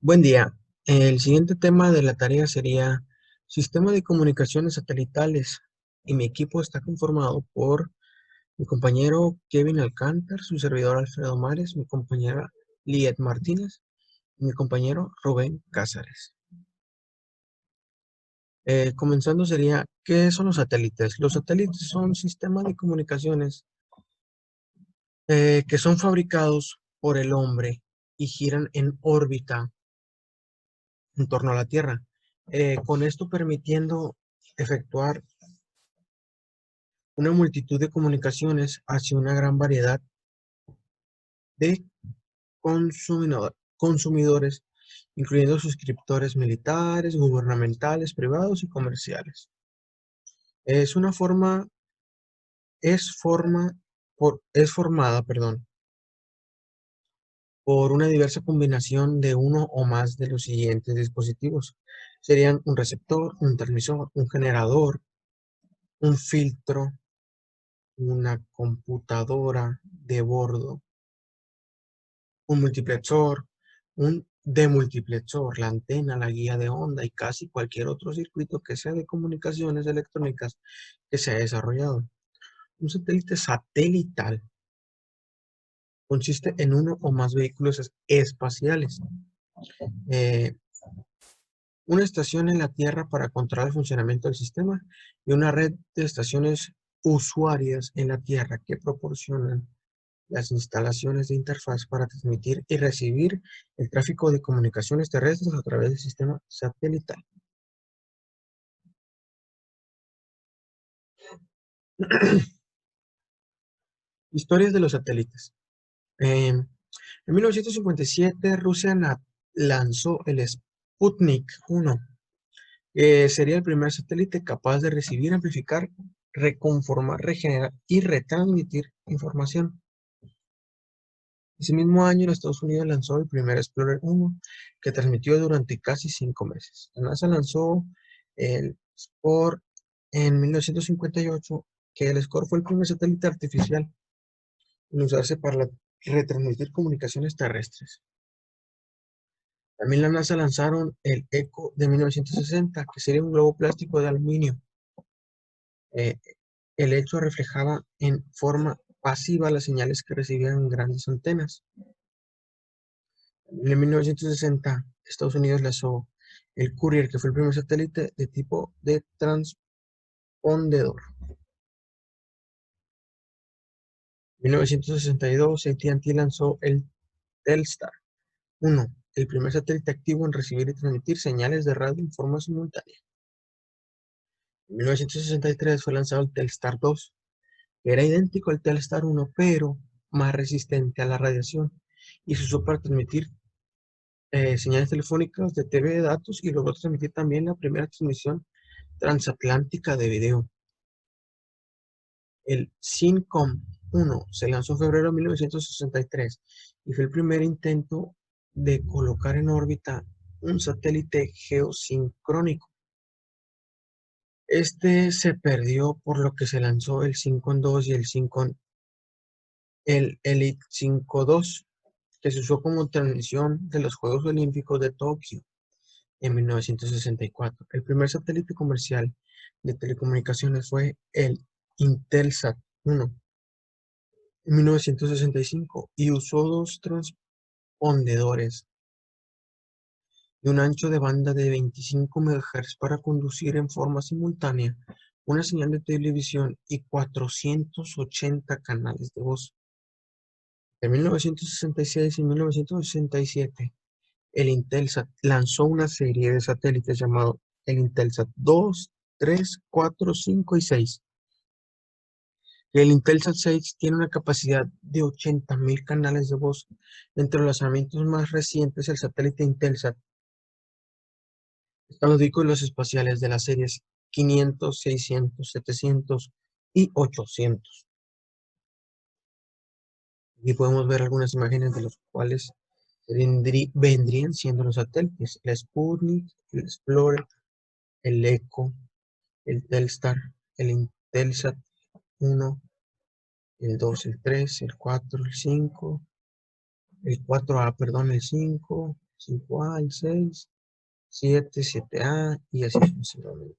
Buen día. El siguiente tema de la tarea sería Sistema de comunicaciones satelitales y mi equipo está conformado por mi compañero Kevin Alcántar, su servidor Alfredo Mares, mi compañera Liet Martínez y mi compañero Rubén Cázares. Comenzando sería, ¿qué son los satélites? Los satélites son sistemas de comunicaciones que son fabricados por el hombre y giran en órbita en torno a la Tierra, con esto permitiendo efectuar una multitud de comunicaciones hacia una gran variedad de consumidores, incluyendo suscriptores militares, gubernamentales, privados y comerciales. Es una forma, es formada, perdón, por una diversa combinación de uno o más de los siguientes dispositivos. Serían un receptor, un transmisor, un generador, un filtro, una computadora de bordo, un multiplexor, un demultiplexor, la antena, la guía de onda y casi cualquier otro circuito que sea de comunicaciones electrónicas que se ha desarrollado. Un satélite satelital consiste en uno o más vehículos espaciales, eh, una estación en la Tierra para controlar el funcionamiento del sistema y una red de estaciones usuarias en la Tierra que proporcionan las instalaciones de interfaz para transmitir y recibir el tráfico de comunicaciones terrestres a través del sistema satelital. Historias de los satélites. En 1957, Rusia lanzó el Sputnik 1, que sería el primer satélite capaz de recibir, amplificar, reconformar, regenerar y retransmitir información. Ese mismo año, los Estados Unidos lanzó el primer Explorer 1, que transmitió durante casi 5 meses. La NASA lanzó el SCORE en 1958, que el SCORE fue el primer satélite artificial en usarse para retransmitir comunicaciones terrestres. También la NASA lanzaron el ECO de 1960, que sería un globo plástico de aluminio. Eh, el hecho reflejaba en forma pasiva las señales que recibían grandes antenas. En 1960, Estados Unidos lanzó el Courier, que fue el primer satélite de tipo de transpondedor. En 1962, AT&T lanzó el Telstar 1, el primer satélite activo en recibir y transmitir señales de radio en forma simultánea. En 1963 fue lanzado el Telstar 2, que era idéntico al Telstar 1, pero más resistente a la radiación, y se usó para transmitir señales telefónicas de TV de datos y logró transmitir también la primera transmisión transatlántica de video. El SYNCOM 1 se lanzó en febrero de 1963 y fue el primer intento de colocar en órbita un satélite geosincrónico. Este se perdió, por lo que se lanzó el SYNCOM 2 y el Elite 5.2, que se usó como transmisión de los Juegos Olímpicos de Tokio en 1964. El primer satélite comercial de telecomunicaciones fue el Intelsat 1 en 1965 y usó dos transpondedores de un ancho de banda de 25 MHz para conducir en forma simultánea una señal de televisión y 480 canales de voz. En 1966 y 1967, el Intelsat lanzó una serie de satélites llamado el Intelsat 2, 3, 4, 5 y 6. El Intelsat 6 tiene una capacidad de 80.000 canales de voz. Entre los lanzamientos más recientes, el satélite Intelsat están los vehículos espaciales de las series 500, 600, 700 y 800. Aquí podemos ver algunas imágenes de los cuales vendrían siendo los satélites: el Sputnik, el Explorer, el ECO, el Telstar, el Intelsat 1, el 2, el 3, el 4, el 5, el 4A, perdón, el 5, 5A, el 6, 7, 7A y así sucesivamente.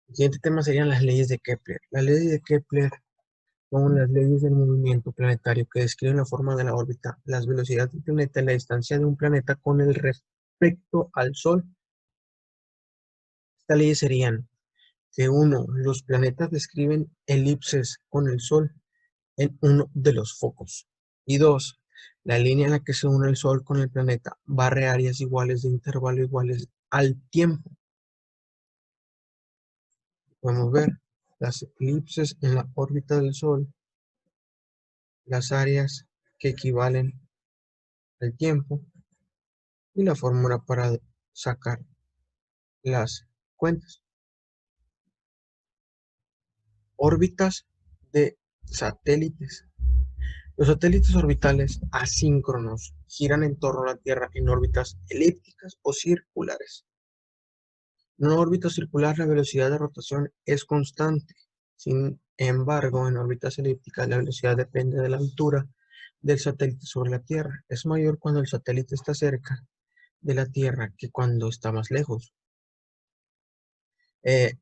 El siguiente tema serían las leyes de Kepler. Las leyes de Kepler son las leyes del movimiento planetario que describen la forma de la órbita, las velocidades del planeta y la distancia de un planeta con el respecto al Sol. Estas leyes serían que 1. Los planetas describen elipses con el Sol en uno de los focos. Y 2. La línea en la que se une el Sol con el planeta barre áreas iguales de intervalo iguales al tiempo. Podemos ver las elipses en la órbita del Sol, las áreas que equivalen al tiempo y la fórmula para sacar las cuentas. Órbitas de satélites. Los satélites orbitales asíncronos giran en torno a la Tierra en órbitas elípticas o circulares. En una órbita circular la velocidad de rotación es constante. Sin embargo, en órbitas elípticas la velocidad depende de la altura del satélite sobre la Tierra. Es mayor cuando el satélite está cerca de la Tierra que cuando está más lejos. Eh,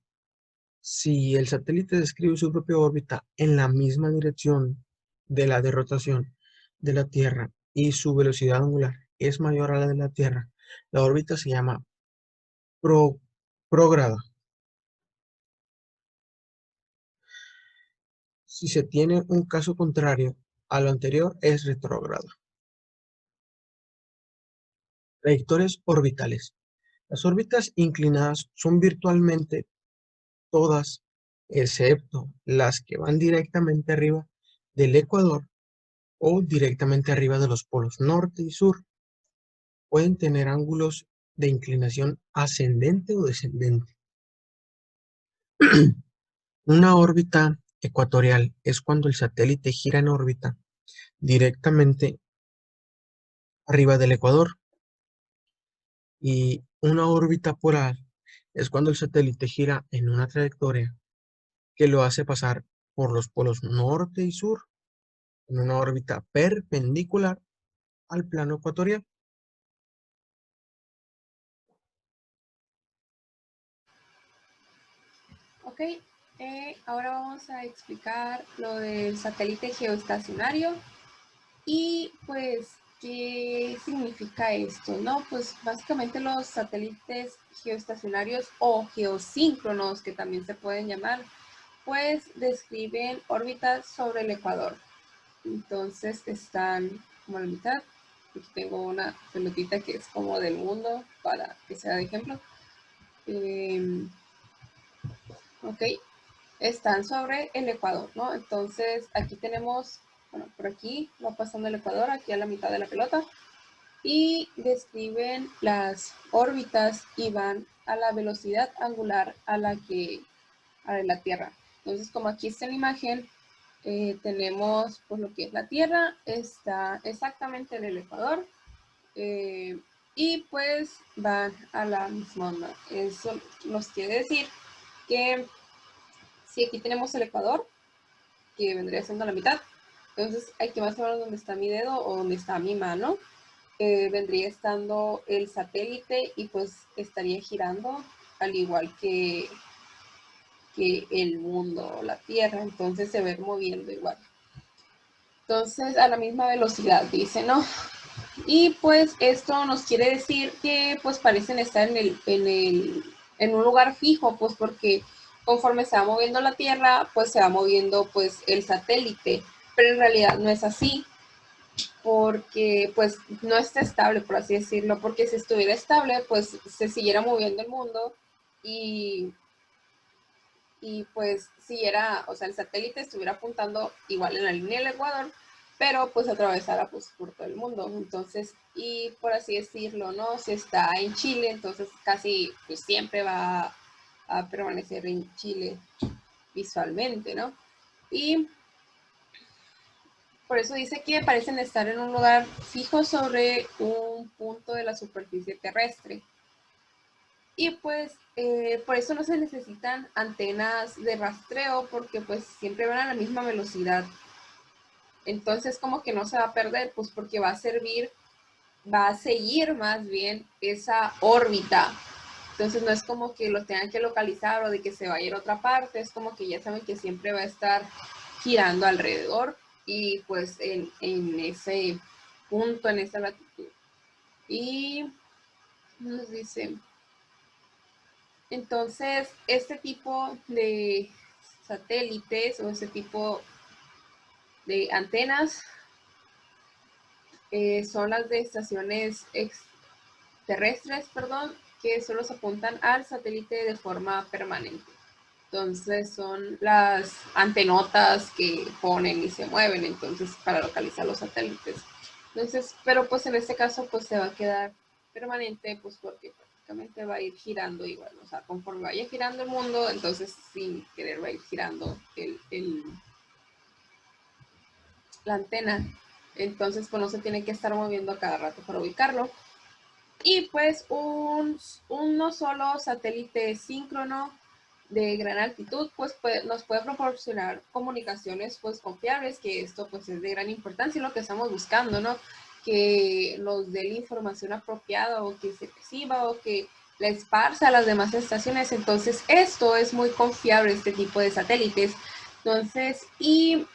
si el satélite describe su propia órbita en la misma dirección de la de rotación de la Tierra y su velocidad angular es mayor a la de la Tierra, la órbita se llama prógrada. Si se tiene un caso contrario a lo anterior, es retrógrada. Trayectorias orbitales. Las órbitas inclinadas son virtualmente todas, excepto las que van directamente arriba del ecuador o directamente arriba de los polos norte y sur. Pueden tener ángulos de inclinación ascendente o descendente. Una órbita ecuatorial es cuando el satélite gira en órbita directamente arriba del ecuador. Y una órbita polar es cuando el satélite gira en una trayectoria que lo hace pasar por los polos norte y sur en una órbita perpendicular al plano ecuatorial. Ok, ahora vamos a explicar lo del satélite geoestacionario y pues qué significa esto, ¿no? Pues básicamente los satélites geoestacionarios o geosíncronos, que también se pueden llamar, pues describen órbitas sobre el ecuador. Entonces están como a la mitad. Aquí tengo una pelotita que es como del mundo para que sea de ejemplo. Ok, están sobre el ecuador, ¿no? Entonces aquí tenemos, bueno, por aquí va pasando el ecuador, aquí a la mitad de la pelota, y describen las órbitas y van a la velocidad angular a la que a la Tierra. Entonces, como aquí está en la imagen, tenemos pues lo que es la Tierra, está exactamente en el ecuador, y pues van a la misma onda. Eso nos quiere decir que si aquí tenemos el ecuador, que vendría siendo la mitad, entonces aquí más o menos donde está mi dedo o donde está mi mano, vendría estando el satélite y pues estaría girando al igual que el mundo, la Tierra, entonces se ve moviendo igual. Entonces a la misma velocidad, dice, ¿no? Y pues esto nos quiere decir que pues parecen estar en un lugar fijo, pues porque conforme se va moviendo la Tierra, pues se va moviendo pues el satélite, pero en realidad no es así, porque pues no está estable, por así decirlo, porque si estuviera estable, pues se siguiera moviendo el mundo y, y pues siguiera, o sea, el satélite estuviera apuntando igual en la línea del Ecuador, pero pues atravesara pues por todo el mundo. Entonces, y por así decirlo, ¿no? Si está en Chile, entonces casi pues siempre va a permanecer en Chile visualmente, ¿no? Y por eso dice que parecen estar en un lugar fijo sobre un punto de la superficie terrestre. Y pues por eso no se necesitan antenas de rastreo porque pues siempre van a la misma velocidad. Entonces como que no se va a perder, pues porque va a servir va a seguir más bien esa órbita. Entonces no es como que lo tengan que localizar o de que se va a ir a otra parte, es como que ya saben que siempre va a estar girando alrededor y pues en ese punto, en esa latitud. Y nos dice, entonces este tipo de satélites o ese tipo de antenas son las de estaciones terrestres, perdón, que solo se apuntan al satélite de forma permanente. Entonces son las antenotas que ponen y se mueven, entonces para localizar los satélites. Entonces, pero pues en este caso pues se va a quedar permanente, pues porque prácticamente va a ir girando igual, o sea, conforme vaya girando el mundo, entonces sin querer va a ir girando la antena. Entonces pues no se tiene que estar moviendo a cada rato para ubicarlo. Y pues uno solo satélite síncrono de gran altitud pues nos puede proporcionar comunicaciones pues confiables, que esto pues es de gran importancia y lo que estamos buscando, ¿no? Que nos dé la información apropiada o que se reciba o que la esparza a las demás estaciones. Entonces esto es muy confiable, este tipo de satélites. Entonces, y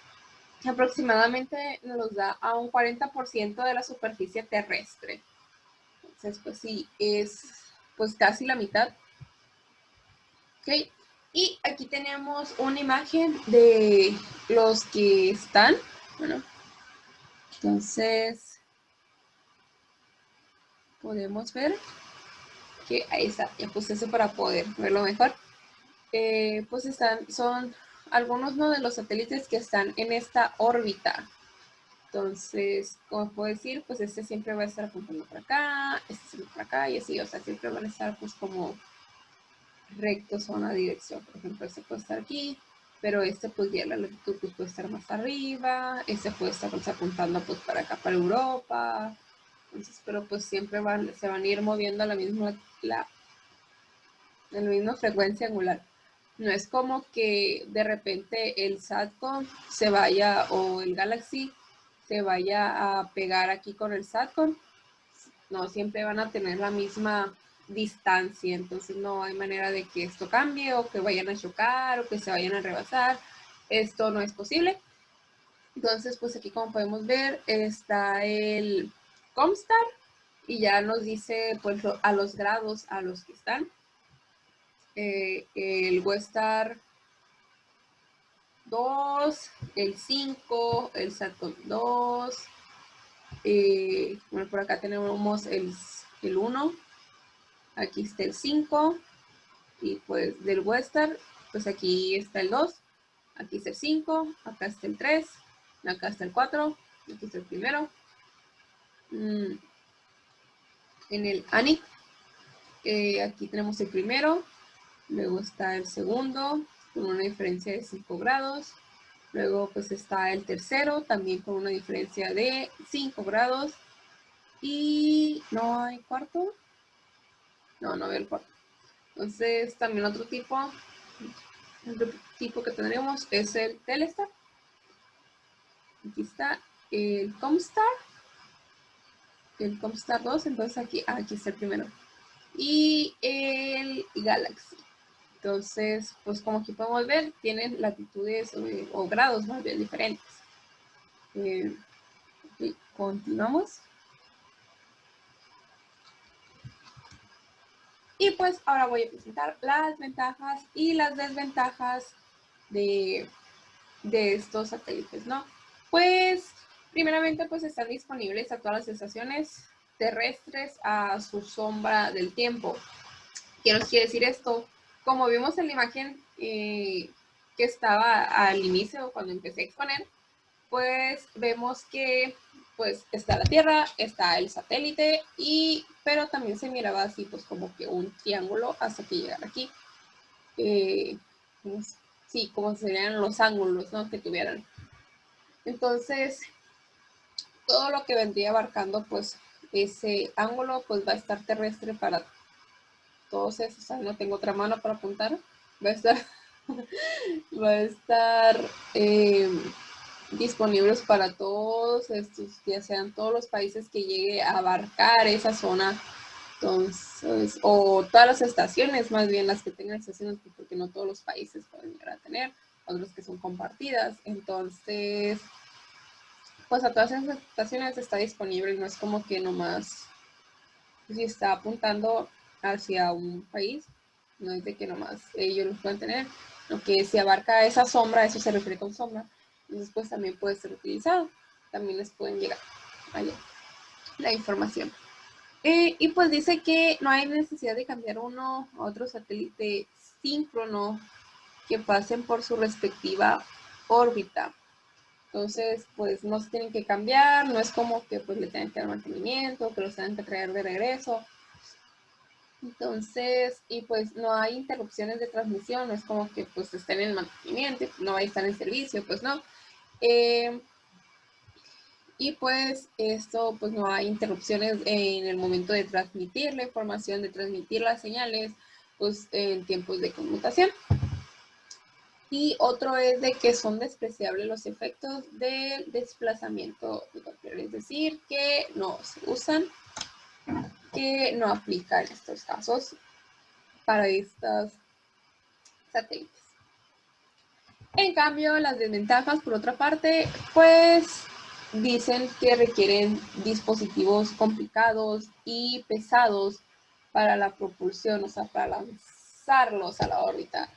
aproximadamente nos da a un 40% de la superficie terrestre. Entonces, pues sí, es pues casi la mitad. Ok, y aquí tenemos una imagen de los que están. Bueno, entonces podemos ver que ahí está, ya puse eso para poder verlo mejor. Pues son algunos, ¿no?, de los satélites que están en esta órbita. Entonces, como puedo decir, pues este siempre va a estar apuntando para acá, este siempre para acá y así, o sea, siempre van a estar pues como rectos a una dirección. Por ejemplo, este puede estar aquí, pero este pues ya la latitud pues, puede estar más arriba, este puede estar pues, apuntando pues para acá, para Europa. Entonces, pero pues siempre se van a ir moviendo a la misma frecuencia angular. No es como que de repente el SATCOM se vaya o el Galaxy se vaya a pegar aquí con el SATCOM. No, siempre van a tener la misma distancia, entonces no hay manera de que esto cambie o que vayan a chocar o que se vayan a rebasar. Esto no es posible. Entonces, pues aquí como podemos ver está el Comstar y ya nos dice pues a los grados a los que están. El Westar 2, el 5, el Satcom 2. Bueno, por acá tenemos el 1. Aquí está el 5. Y pues del Western, pues aquí está el 2. Aquí está el 5. Acá está el 3. Acá está el 4. Aquí está el primero. En el ANIC, aquí tenemos el primero. Luego está el segundo, con una diferencia de 5 grados. Luego pues está el tercero, también con una diferencia de 5 grados. Y no hay cuarto. No veo el cuarto. Entonces también otro tipo que tendremos es el Telestar. Aquí está el Comstar 2, entonces aquí está el primero. Y el Galaxy. Entonces, pues como aquí podemos ver, tienen latitudes o grados más bien diferentes. Okay, continuamos. Y pues ahora voy a presentar las ventajas y las desventajas de estos satélites, ¿no? Pues primeramente pues están disponibles a todas las estaciones terrestres a su sombra del tiempo. ¿Qué nos quiere decir esto? Como vimos en la imagen que estaba al inicio cuando empecé a exponer, pues vemos que pues está la Tierra, está el satélite, pero también se miraba así pues como que un triángulo hasta que llegara aquí. Sí, como serían los ángulos, ¿no?, que tuvieran. Entonces, todo lo que vendría abarcando pues ese ángulo pues va a estar terrestre para todos esos. O sea, no tengo otra mano para apuntar. Va a estar disponibles para todos estos, ya sean todos los países que llegue a abarcar esa zona. Entonces, o todas las estaciones, más bien las que tengan estaciones, porque no todos los países pueden llegar a tener, otros que son compartidas. Entonces, pues a todas esas estaciones está disponible, no es como que nomás, si está apuntando hacia un país, no es de que nomás ellos los pueden tener, lo que si abarca esa sombra, eso se refiere con sombra, entonces pues también puede ser utilizado, también les pueden llegar allá la información. Y pues dice que no hay necesidad de cambiar uno a otro satélite síncrono que pasen por su respectiva órbita. Entonces, pues no se tienen que cambiar, no es como que pues le tengan que dar mantenimiento, que los tengan que traer de regreso. Entonces, y pues no hay interrupciones de transmisión, no es como que pues estén en mantenimiento, no va a estar en servicio, pues no. Y pues esto, pues no hay interrupciones en el momento de transmitir la información, de transmitir las señales, pues en tiempos de conmutación. Y otro es de que son despreciables los efectos del desplazamiento de Doppler, es decir, que no se usan, que no aplican en estos casos para estos satélites. En cambio, las desventajas, por otra parte, pues dicen que requieren dispositivos complicados y pesados para la propulsión, o sea, para lanzarlos a la órbita.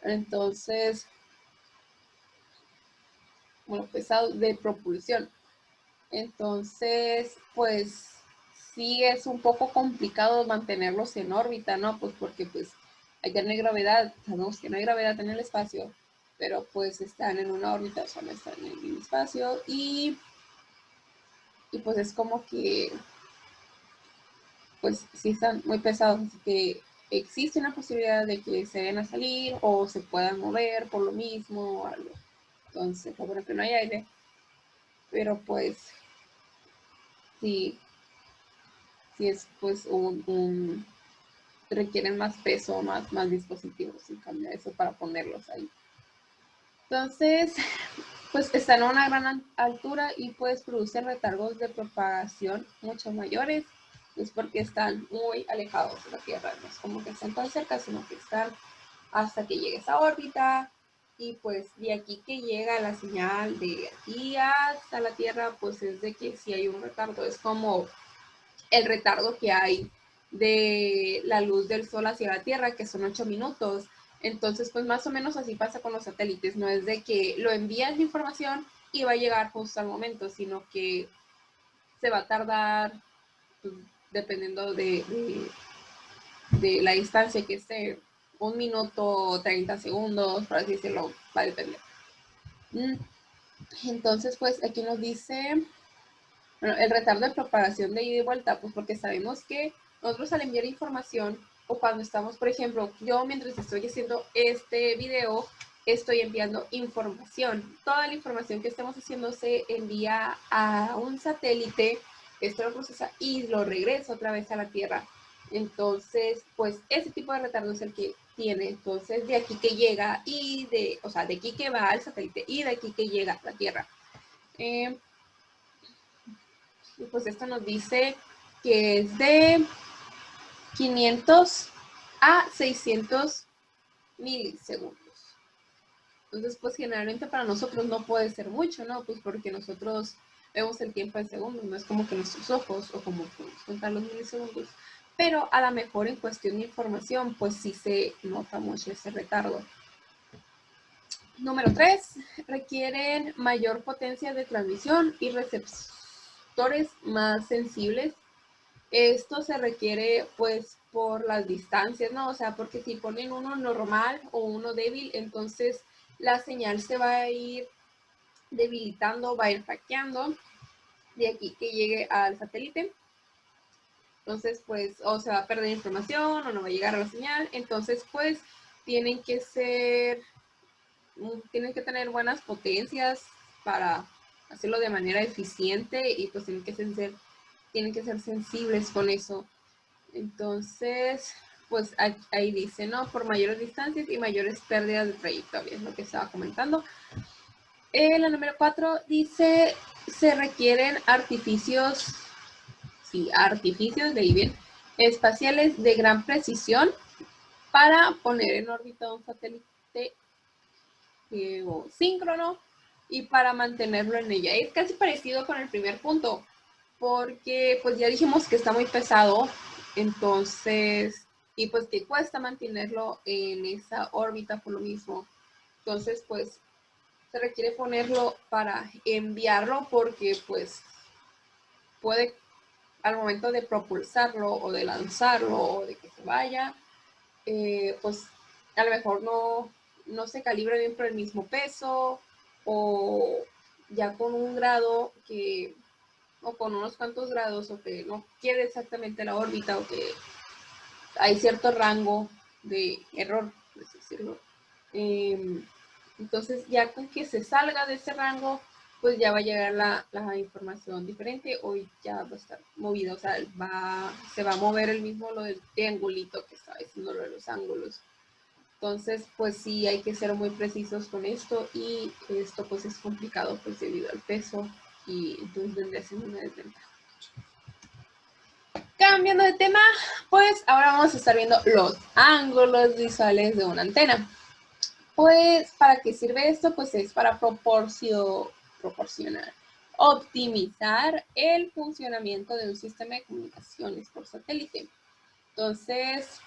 Entonces, bueno, pesados de propulsión. Entonces, pues sí es un poco complicado mantenerlos en órbita, ¿no? Pues porque pues allá no hay gravedad, sabemos que no hay gravedad en el espacio, pero pues están en una órbita, o sea, no están en el espacio y pues es como que pues sí están muy pesados, así que existe una posibilidad de que se vayan a salir o se puedan mover por lo mismo o algo. Entonces, lo bueno que no hay aire, pero pues sí, sí es pues requieren más peso, más dispositivos y cambia eso para ponerlos ahí. Entonces, pues están a una gran altura y pues producen retardos de propagación mucho mayores, pues porque están muy alejados de la Tierra, no es como que están tan cerca, sino que están hasta que llegue esa órbita y pues de aquí que llega la señal de aquí hasta la Tierra, pues es de que si hay un retardo, es como el retardo que hay de la luz del sol hacia la Tierra, que son 8 minutos. Entonces, pues más o menos así pasa con los satélites, no es de que lo envías la información y va a llegar justo al momento, sino que se va a tardar, pues, dependiendo de la distancia que esté, 1 minuto, 30 segundos, por así decirlo, va a depender. Entonces, pues aquí nos dice, bueno, el retardo de propagación de ida y vuelta, pues porque sabemos que nosotros al enviar información o cuando estamos, por ejemplo, yo mientras estoy haciendo este video, estoy enviando información. Toda la información que estamos haciendo se envía a un satélite, esto lo procesa y lo regresa otra vez a la Tierra. Entonces, pues ese tipo de retardo es el que tiene. Entonces, de aquí que llega y o sea, de aquí que va al satélite y de aquí que llega a la Tierra. Y pues esto nos dice que es de 500 a 600 milisegundos. Entonces, pues generalmente para nosotros no puede ser mucho, ¿no? Pues porque nosotros vemos el tiempo en segundos, no es como que nuestros ojos o como podemos contar los milisegundos. Pero a lo mejor en cuestión de información, pues sí se nota mucho ese retardo. Número 3, requieren mayor potencia de transmisión y receptores más sensibles. Esto se requiere pues por las distancias, ¿no? O sea, porque si ponen uno normal o uno débil, entonces la señal se va a ir debilitando, va a ir hackeando de aquí que llegue al satélite. Entonces, pues, o se va a perder información o no va a llegar a la señal. Entonces, pues, tienen que tener buenas potencias para hacerlo de manera eficiente y pues tienen que ser sensibles con eso. Entonces, pues ahí dice, ¿no? Por mayores distancias y mayores pérdidas de trayectoria, es lo que estaba comentando. La número 4 dice, se requieren artificios, sí, artificios, leí bien, espaciales de gran precisión para poner en órbita un satélite geosíncrono y para mantenerlo en ella. Es casi parecido con el primer punto, porque pues ya dijimos que está muy pesado, entonces, y pues que cuesta mantenerlo en esa órbita por lo mismo. Entonces, pues se requiere ponerlo para enviarlo porque pues puede al momento de propulsarlo o de lanzarlo o de que se vaya, pues a lo mejor no se calibra bien por el mismo peso o ya con un grado que, o con unos cuantos grados o que no quede exactamente la órbita o que hay cierto rango de error, por así decirlo. Entonces ya con que se salga de ese rango, pues ya va a llegar la información diferente o ya va a estar movido, o sea, se va a mover el mismo lo del triangulito que estaba diciendo lo de los ángulos. Entonces, pues sí, hay que ser muy precisos con esto y esto pues es complicado pues debido al peso y entonces vendría siendo una desventaja. Cambiando de tema, pues ahora vamos a estar viendo los ángulos visuales de una antena. Pues, ¿para qué sirve esto? Pues es para proporcionar, optimizar el funcionamiento de un sistema de comunicaciones por satélite. Entonces,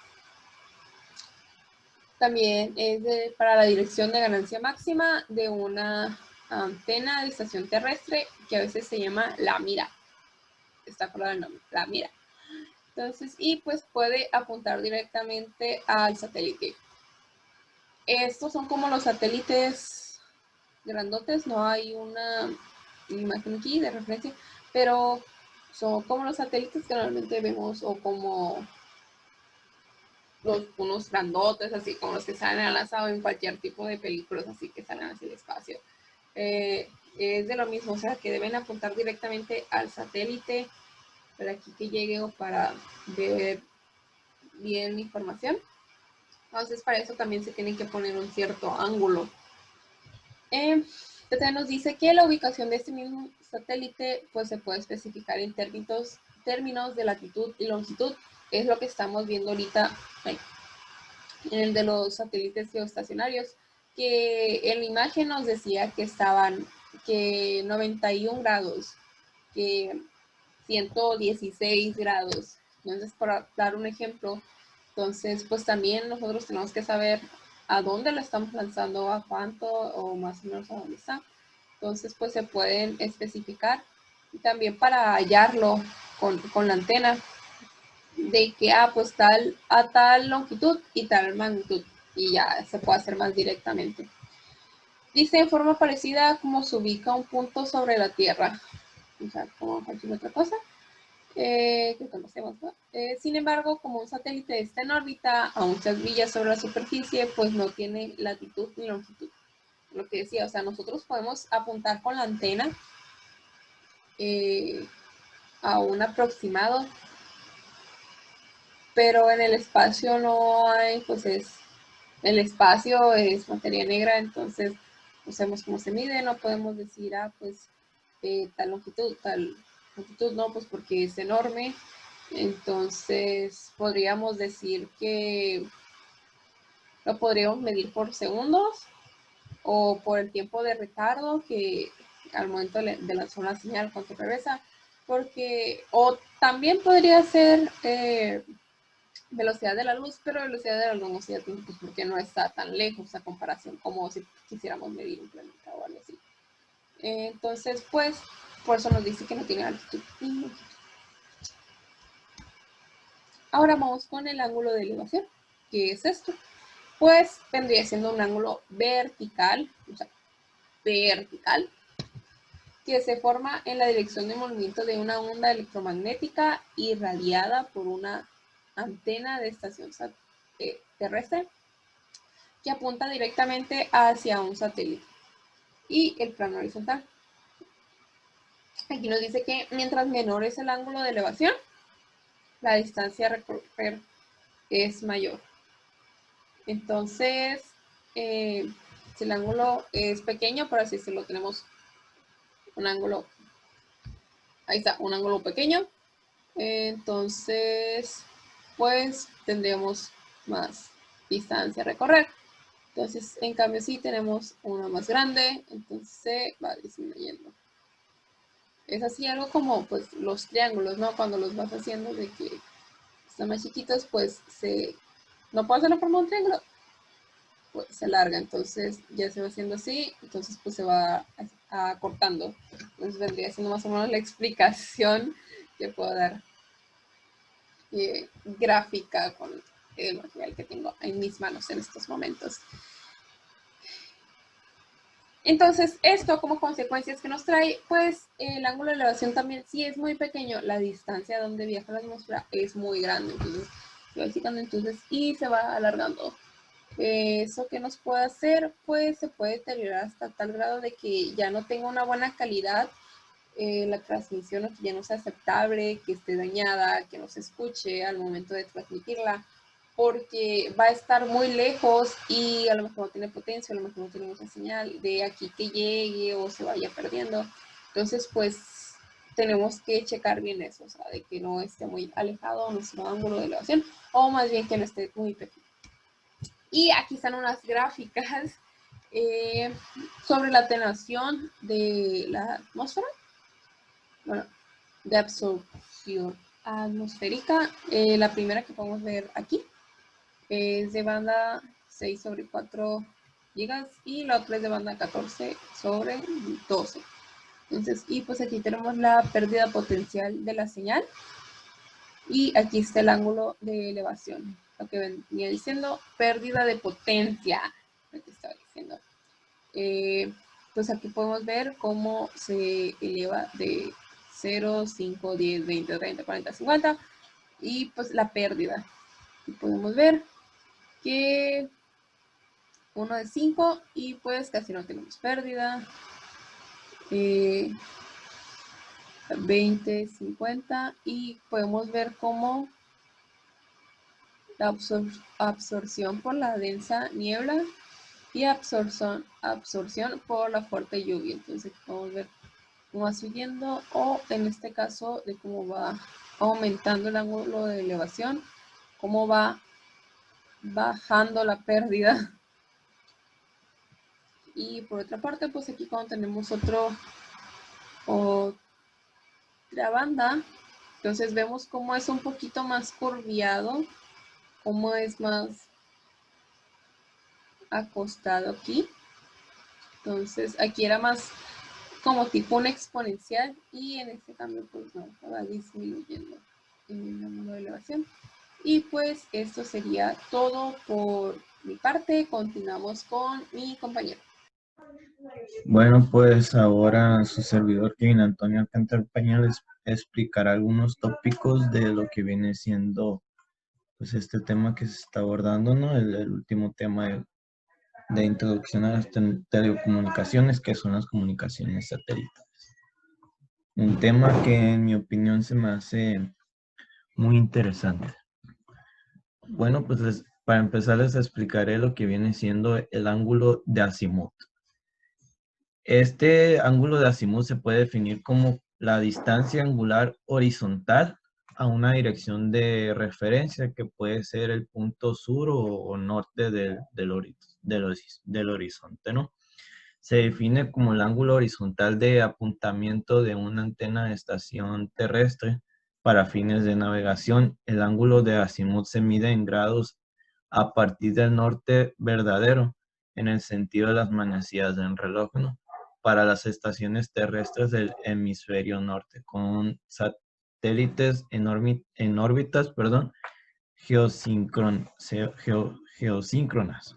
también es para la dirección de ganancia máxima de una antena de estación terrestre que a veces se llama la mira. Está acordado el nombre, la mira. Entonces, y pues puede apuntar directamente al satélite. Estos son como los satélites grandotes, no hay una imagen aquí de referencia, pero son como los satélites que normalmente vemos o como unos grandotes, así como los que salen al lanzado en cualquier tipo de películas, así que salen hacia el espacio. Es de lo mismo, o sea, que deben apuntar directamente al satélite para aquí que llegue o para ver bien la información. Entonces, para eso también se tiene que poner un cierto ángulo. Nos dice que la ubicación de este mismo satélite pues se puede especificar en términos de latitud y longitud. Es lo que estamos viendo ahorita en el de los satélites geoestacionarios, que en la imagen nos decía que estaban que 91 grados, que 116 grados. Entonces, para dar un ejemplo, entonces, pues también nosotros tenemos que saber a dónde lo estamos lanzando, a cuánto o más o menos a dónde está. Entonces, pues se pueden especificar y también para hallarlo con la antena de que, pues a tal longitud y tal magnitud y ya se puede hacer más directamente. Dice en forma parecida como se ubica un punto sobre la Tierra, o sea, como cualquier otra cosa. Que conocemos, ¿no? Sin embargo, como un satélite está en órbita a muchas millas sobre la superficie, pues no tiene latitud ni longitud. Lo que decía, o sea, nosotros podemos apuntar con la antena a un aproximado, pero en el espacio no hay, pues el espacio es materia negra, entonces no sabemos cómo se mide, no podemos decir, pues tal longitud, tal longitud, no, pues porque es enorme. Entonces podríamos decir que lo podríamos medir por segundos o por el tiempo de retardo que al momento de lanzar una señal cuando regresa, porque o también podría ser velocidad de la luz, pero velocidad de la luz no sería tiempo, pues porque no está tan lejos a comparación como si quisiéramos medir un planeta o algo así. Entonces, pues, por eso nos dice que no tiene altitud. Ahora vamos con el ángulo de elevación. ¿Qué es esto? Pues vendría siendo un ángulo vertical, o sea, vertical, que se forma en la dirección de movimiento de una onda electromagnética irradiada por una antena de estación terrestre que apunta directamente hacia un satélite y el plano horizontal. Aquí nos dice que mientras menor es el ángulo de elevación, la distancia a recorrer es mayor. Entonces, Si el ángulo es pequeño, por así decirlo, tenemos un ángulo, ahí está, un ángulo pequeño, entonces pues tendríamos más distancia a recorrer. Entonces, en cambio, si tenemos uno más grande, entonces se va disminuyendo. Es así algo como pues los triángulos, ¿no? Cuando los vas haciendo de que están más chiquitos, pues no puede hacer la forma de un triángulo, pues se alarga, entonces ya se va haciendo así, entonces pues se va acortando. Entonces vendría siendo más o menos la explicación que puedo dar gráfica con el material que tengo en mis manos en estos momentos. Entonces, esto como consecuencias que nos trae, pues el ángulo de elevación también, si es muy pequeño, la distancia a donde viaja la atmósfera es muy grande, entonces se va achicando y se va alargando. Eso que nos puede hacer, pues se puede deteriorar hasta tal grado de que ya no tenga una buena calidad la transmisión, o que ya no sea aceptable, que esté dañada, que no se escuche al momento de transmitirla, porque va a estar muy lejos y a lo mejor no tiene potencia, a lo mejor no tiene mucha señal de aquí que llegue o se vaya perdiendo. Entonces, pues tenemos que checar bien eso, o sea, de que no esté muy alejado nuestro ángulo de elevación, o más bien que no esté muy pequeño. Y aquí están unas gráficas sobre la atenuación de la atmósfera, bueno, de absorción atmosférica. La primera que podemos ver aquí es de banda 6/4 gigas y la otra es de banda 14/12. Entonces, y pues aquí tenemos la pérdida potencial de la señal y aquí está el ángulo de elevación, lo que venía diciendo, pérdida de potencia, lo que estaba diciendo. Pues aquí podemos ver cómo se eleva de 0, 5, 10, 20, 30, 40, 50 y pues la pérdida. Y podemos ver que uno de 5 y pues casi no tenemos pérdida. 20, 50 y podemos ver cómo la absorción por la densa niebla y absorción por la fuerte lluvia. Entonces podemos ver cómo va subiendo o en este caso de cómo va aumentando el ángulo de elevación, cómo va bajando la pérdida. Y por otra parte, pues aquí cuando tenemos otra banda, entonces vemos cómo es un poquito más curviado, cómo es más acostado aquí. Entonces aquí era más como tipo un exponencial y en este cambio pues no, va disminuyendo el ángulo de elevación. Y pues esto sería todo por mi parte. Continuamos con mi compañero. Bueno, pues ahora su servidor Kevin Antonio Alcántara Peña les explicará algunos tópicos de lo que viene siendo pues este tema que se está abordando, ¿no? El último tema de introducción a las telecomunicaciones, que son las comunicaciones satelitales. Un tema que en mi opinión se me hace muy interesante. Bueno, pues para empezar les explicaré lo que viene siendo el ángulo de azimut. Este ángulo de azimut se puede definir como la distancia angular horizontal a una dirección de referencia que puede ser el punto sur o norte del horizonte, ¿no? Se define como el ángulo horizontal de apuntamiento de una antena de estación terrestre para fines de navegación. El ángulo de azimut se mide en grados a partir del norte verdadero, en el sentido de las manecillas del reloj, ¿no? Para las estaciones terrestres del hemisferio norte, con satélites en órbitas, geosíncronas.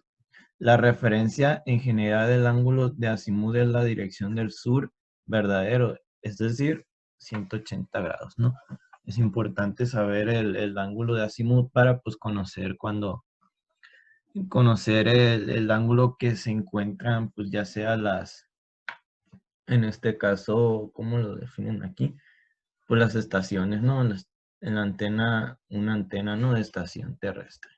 La referencia en general del ángulo de azimut es la dirección del sur verdadero, es decir, 180 grados, ¿no? Es importante saber el ángulo de azimut para pues conocer el ángulo que se encuentran, pues ya sea en este caso, ¿cómo lo definen aquí? Pues las estaciones, ¿no? En la antena, una antena, ¿no? De estación terrestre.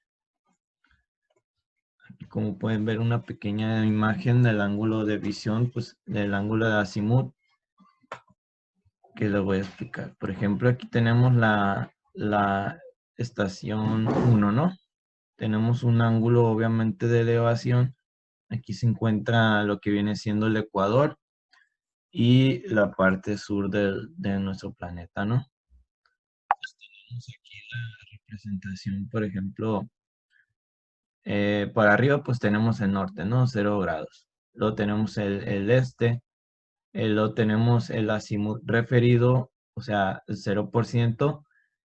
Aquí, como pueden ver, una pequeña imagen del ángulo de visión, pues del ángulo de azimut, que lo voy a explicar. Por ejemplo, aquí tenemos la estación 1, ¿no? Tenemos un ángulo obviamente de elevación. Aquí se encuentra lo que viene siendo el ecuador y la parte sur de nuestro planeta, ¿no? Pues tenemos aquí la representación, por ejemplo, por arriba pues tenemos el norte, ¿no? 0 grados. Luego tenemos el este, luego tenemos el azimut referido, o sea, el 0%.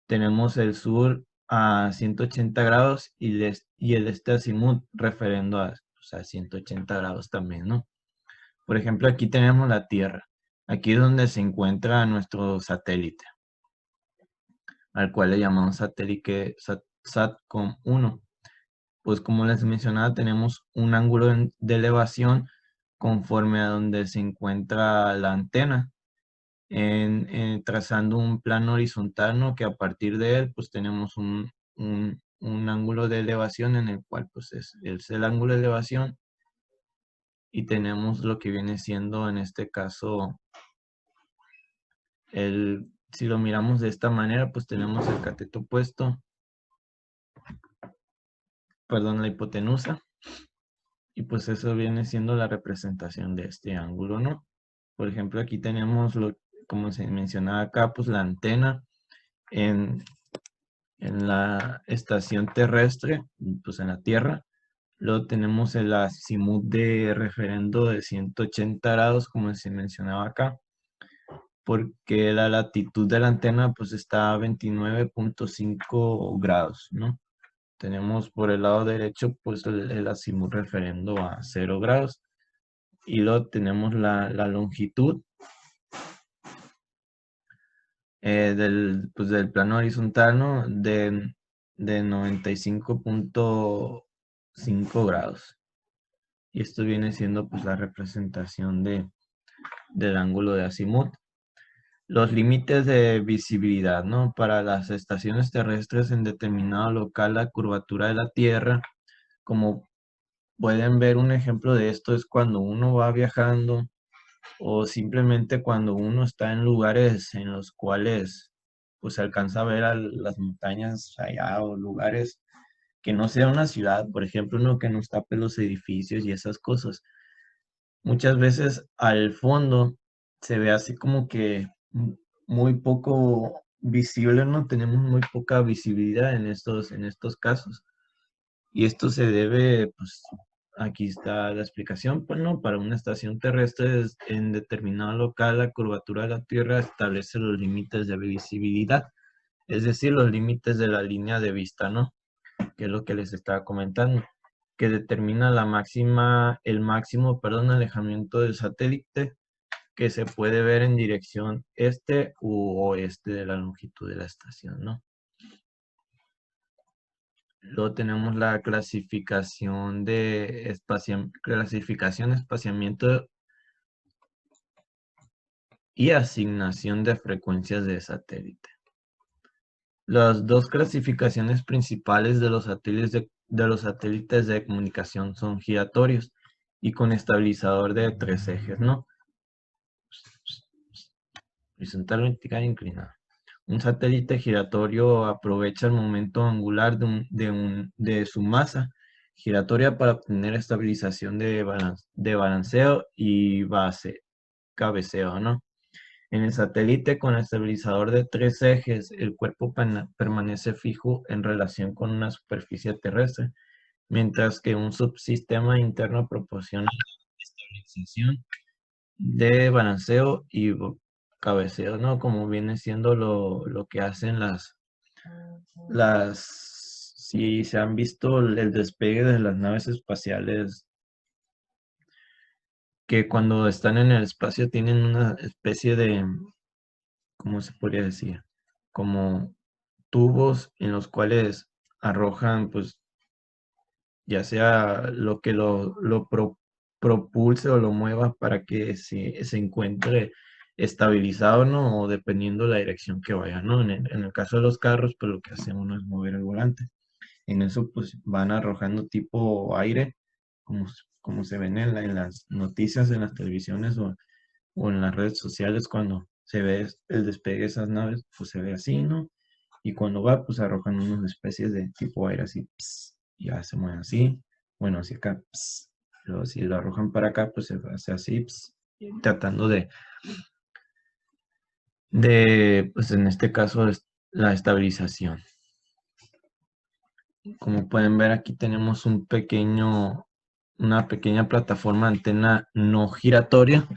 Tenemos el sur a 180 grados y el este azimut referiendo a, o sea, 180 grados también, ¿no? Por ejemplo, aquí tenemos la Tierra. Aquí es donde se encuentra nuestro satélite, al cual le llamamos satélite SATCOM-1. Pues como les mencionaba, tenemos un ángulo de elevación conforme a donde se encuentra la antena, trazando un plano horizontal, ¿no? Que a partir de él, pues tenemos un ángulo de elevación en el cual, pues es el ángulo de elevación, y tenemos lo que viene siendo, en este caso, si lo miramos de esta manera, pues tenemos el cateto opuesto, perdón, la hipotenusa, y pues eso viene siendo la representación de este ángulo, ¿no? Por ejemplo, aquí tenemos, como se mencionaba acá, pues la antena en la estación terrestre, pues en la Tierra. Luego tenemos el azimut de referendo de 180 grados, como se mencionaba acá, porque la latitud de la antena pues está a 29.5 grados, ¿no? Tenemos por el lado derecho pues el azimut referendo a 0 grados, y luego tenemos la longitud pues del plano horizontal, ¿no? De 95.5 grados. Y esto viene siendo pues la representación del ángulo de azimut. Los límites de visibilidad, ¿no? Para las estaciones terrestres en determinado local, la curvatura de la Tierra, como pueden ver, un ejemplo de esto es cuando uno va viajando o simplemente cuando uno está en lugares en los cuales pues se alcanza a ver a las montañas allá, o lugares que no sea una ciudad, por ejemplo, uno que nos tape los edificios y esas cosas. Muchas veces al fondo se ve así como que muy poco visible, ¿no? Tenemos muy poca visibilidad en estos casos. Y esto se debe, pues, aquí está la explicación, pues, ¿no? Para una estación terrestre en determinado local, la curvatura de la Tierra establece los límites de visibilidad, es decir, los límites de la línea de vista, ¿no? Que es lo que les estaba comentando, que determina el máximo, perdón, alejamiento del satélite que se puede ver en dirección este u oeste de la longitud de la estación, ¿no? Luego tenemos la clasificación espaciamiento y asignación de frecuencias de satélite. Las dos clasificaciones principales de los satélites de comunicación son giratorios y con estabilizador de 3 ejes, ¿no? Horizontal, vertical e inclinado. Un satélite giratorio aprovecha el momento angular de su masa giratoria para obtener estabilización de balanceo y cabeceo, ¿no? En el satélite con estabilizador de 3 ejes, el cuerpo permanece fijo en relación con una superficie terrestre, mientras que un subsistema interno proporciona estabilización de balanceo y cabeceo, ¿no? Como viene siendo lo que hacen si se han visto el despegue de las naves espaciales, que cuando están en el espacio tienen una especie de, ¿cómo se podría decir? Como tubos en los cuales arrojan, pues, ya sea lo que propulse o lo mueva para que se encuentre estabilizado, ¿no? O dependiendo de la dirección que vaya, ¿no? En el caso de los carros, pues lo que hacemos no es mover el volante. En eso pues van arrojando tipo aire, como se ven en las noticias, en las televisiones o en las redes sociales cuando se ve el despegue de esas naves, pues se ve así, ¿no? Y cuando va, pues arrojan unas especies de tipo aire así, ps, ya se mueven así, bueno, hacia acá, ps. Luego si lo arrojan para acá, pues se hace así, ps, tratando pues en este caso, la estabilización. Como pueden ver, aquí tenemos una pequeña plataforma de antena no giratoria,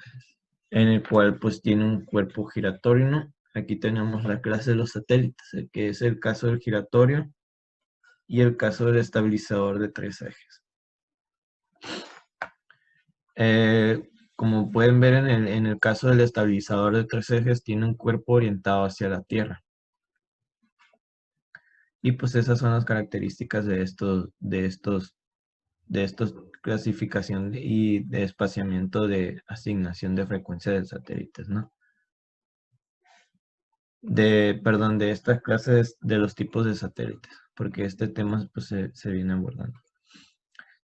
en el cual pues tiene un cuerpo giratorio, ¿no? Aquí tenemos la clase de los satélites, que es el caso del giratorio y el caso del estabilizador de 3 ejes. Como pueden ver en el caso del estabilizador de 3 ejes, tiene un cuerpo orientado hacia la Tierra. Y pues esas son las características de estos clasificación y de espaciamiento de asignación de frecuencia de satélites, ¿no? Perdón, de estas clases de los tipos de satélites, porque este tema pues se viene abordando.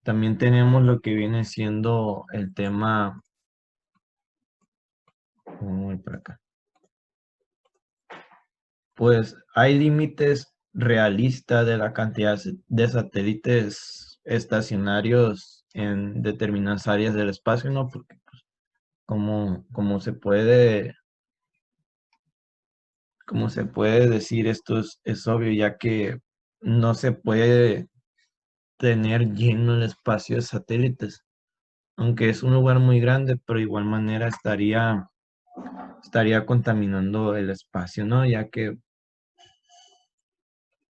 También tenemos lo que viene siendo el tema, vamos por acá. Pues hay límites realistas de la cantidad de satélites estacionarios en determinadas áreas del espacio, ¿no? Porque pues, como se puede decir, esto es obvio, ya que no se puede tener lleno el espacio de satélites, aunque es un lugar muy grande, pero de igual manera estaría contaminando el espacio, ¿no? Ya que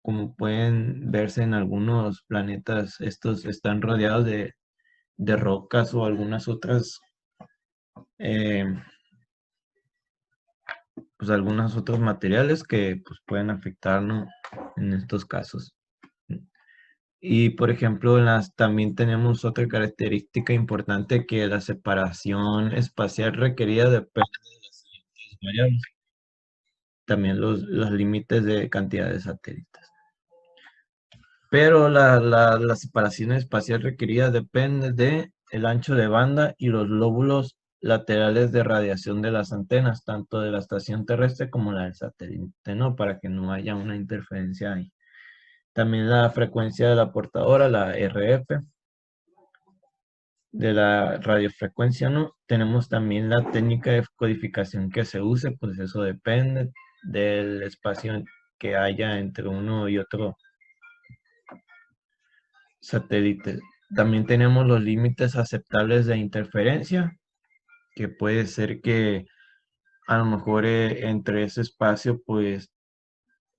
como pueden verse en algunos planetas, estos están rodeados de rocas o algunas otras, eh, pues algunos otros materiales que pues, pueden afectarnos en estos casos. Y por ejemplo, también tenemos otra característica importante que la separación espacial requerida depende de las siguientes variables. También los límites de cantidad de satélites. Pero la separación espacial requerida depende de el ancho de banda y los lóbulos laterales de radiación de las antenas, tanto de la estación terrestre como la del satélite, ¿no? Para que no haya una interferencia ahí. También la frecuencia de la portadora, la RF, de la radiofrecuencia, ¿no? Tenemos también la técnica de codificación que se use, pues eso depende del espacio que haya entre uno y otro satélite. También tenemos los límites aceptables de interferencia, que puede ser que a lo mejor entre ese espacio, pues,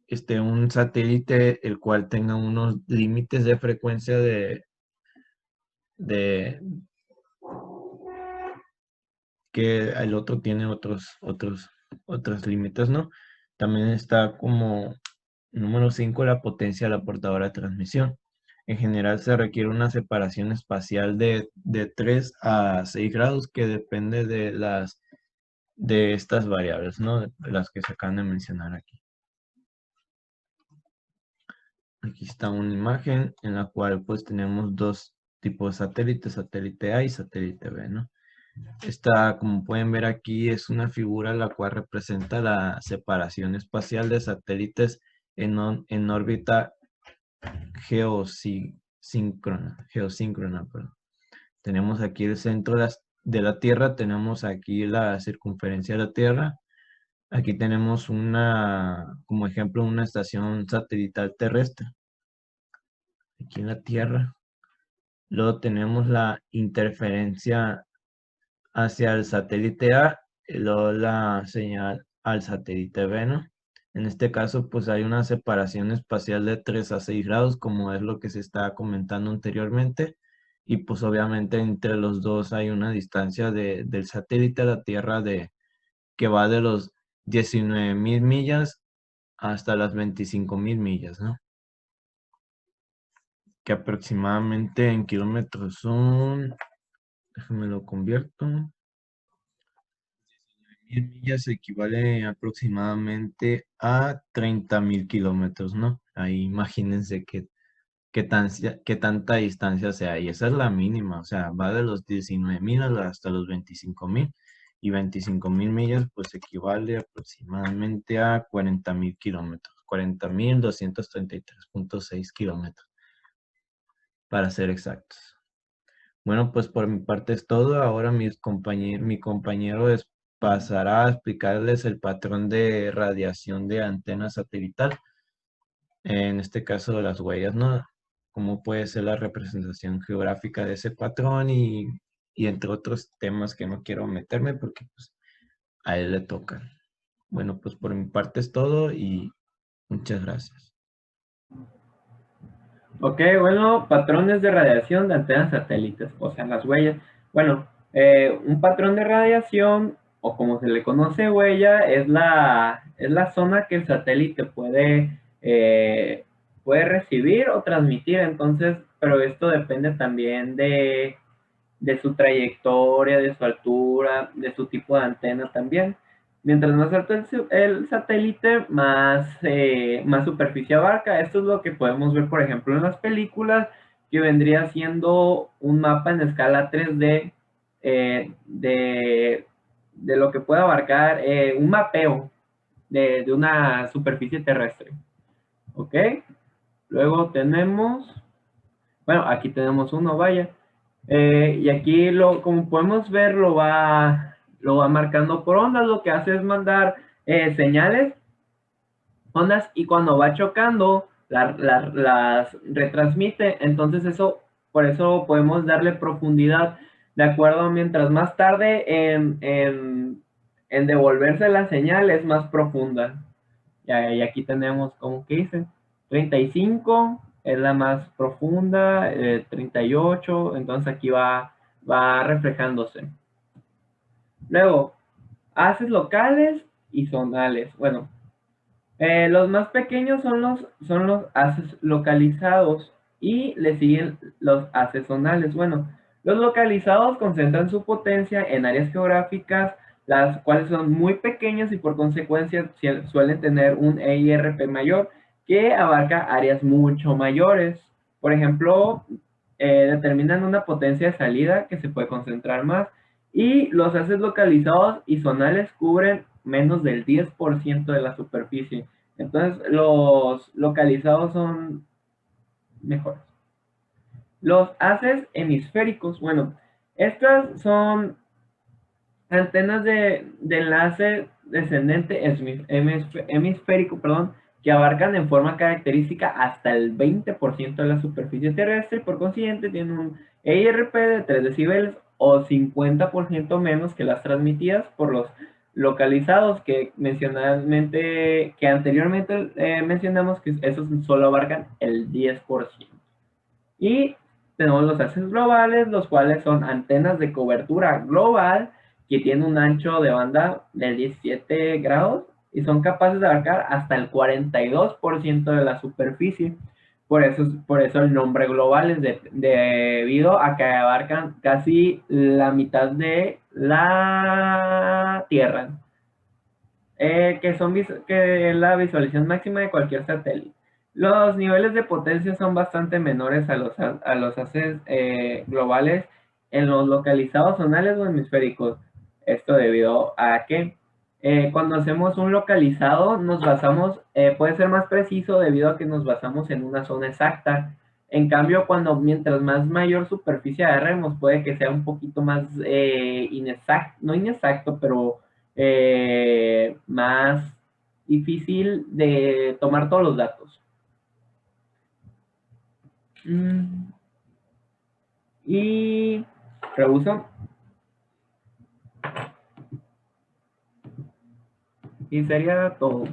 esté un satélite el cual tenga unos límites de frecuencia de que el otro tiene otros límites, ¿no? También está como número 5 la potencia de la portadora de transmisión. En general se requiere una separación espacial de 3 a 6 grados que depende de estas variables, ¿no? De las que se acaban de mencionar aquí. Aquí está una imagen en la cual pues tenemos dos tipos de satélites, satélite A y satélite B, ¿no? Esta, como pueden ver aquí, es una figura la cual representa la separación espacial de satélites en órbita geosíncrona, perdón. Tenemos aquí el centro de la Tierra, tenemos aquí la circunferencia de la Tierra. Aquí tenemos como ejemplo, una estación satelital terrestre. Aquí en la Tierra. Luego tenemos la interferencia hacia el satélite A y luego la señal al satélite B, ¿no? En este caso, pues hay una separación espacial de 3 a 6 grados, como es lo que se estaba comentando anteriormente. Y pues obviamente entre los dos hay una distancia del satélite a la Tierra que va de los 19.000 millas hasta las 25.000 millas, ¿no? Que aproximadamente en kilómetros son, déjame lo convierto, 10 millas equivale aproximadamente a 30.000 kilómetros, ¿no? Ahí imagínense qué tanta distancia sea. Y esa es la mínima, o sea, va de los 19.000 hasta los 25.000. Y 25.000 millas pues equivale aproximadamente a 40.000 kilómetros. 40.233.6 kilómetros, para ser exactos. Bueno, pues por mi parte es todo. Ahora mi compañero pasará a explicarles el patrón de radiación de antena satelital. En este caso, las huellas, ¿no? Cómo puede ser la representación geográfica de ese patrón y entre otros temas que no quiero meterme porque pues, a él le toca. Bueno, pues por mi parte es todo y muchas gracias. Ok, bueno, patrones de radiación de antenas satélites, o sea, las huellas. Bueno, un patrón de radiación, o como se le conoce huella, es la zona que el satélite puede recibir o transmitir. Entonces, pero esto depende también de su trayectoria, de su altura, de su tipo de antena también. Mientras más alto el satélite, más superficie abarca. Esto es lo que podemos ver, por ejemplo, en las películas, que vendría siendo un mapa en escala 3D de lo que puede abarcar un mapeo de una superficie terrestre. ¿Ok? Luego tenemos, bueno, aquí tenemos uno, vaya. Y aquí, como podemos ver, lo va marcando por ondas. Lo que hace es mandar señales, ondas, y cuando va chocando, las retransmite. Entonces por eso podemos darle profundidad de acuerdo a mientras más tarde en devolverse la señal es más profunda. Y aquí tenemos, como que dice, 35 es la más profunda, 38, entonces aquí va reflejándose. Luego, haces locales y zonales. Bueno, los más pequeños son los haces localizados y le siguen los haces zonales. Bueno, los localizados concentran su potencia en áreas geográficas, las cuales son muy pequeñas y por consecuencia suelen tener un EIRP mayor que abarca áreas mucho mayores. Por ejemplo, determinan una potencia de salida que se puede concentrar más, y los haces localizados y zonales cubren menos del 10% de la superficie. Entonces, los localizados son mejores. Los haces hemisféricos, bueno, estas son antenas de enlace descendente hemisférico, perdón, que abarcan en forma característica hasta el 20% de la superficie terrestre y por consiguiente tienen un EIRP de 3 decibeles o 50% menos que las transmitidas por los localizados que anteriormente mencionamos que esos solo abarcan el 10%. Y tenemos los haces globales, los cuales son antenas de cobertura global que tienen un ancho de banda de 17 grados y son capaces de abarcar hasta el 42% de la superficie. Por eso el nombre global es debido a que abarcan casi la mitad de la Tierra, que es la visualización máxima de cualquier satélite. Los niveles de potencia son bastante menores a los haces globales en los localizados zonales o hemisféricos. Esto debido a que cuando hacemos un localizado puede ser más preciso debido a que nos basamos en una zona exacta. En cambio, mientras más mayor superficie agarremos, puede que sea un poquito más inexacto, no inexacto, pero más difícil de tomar todos los datos. Y reuso. Y sería todo.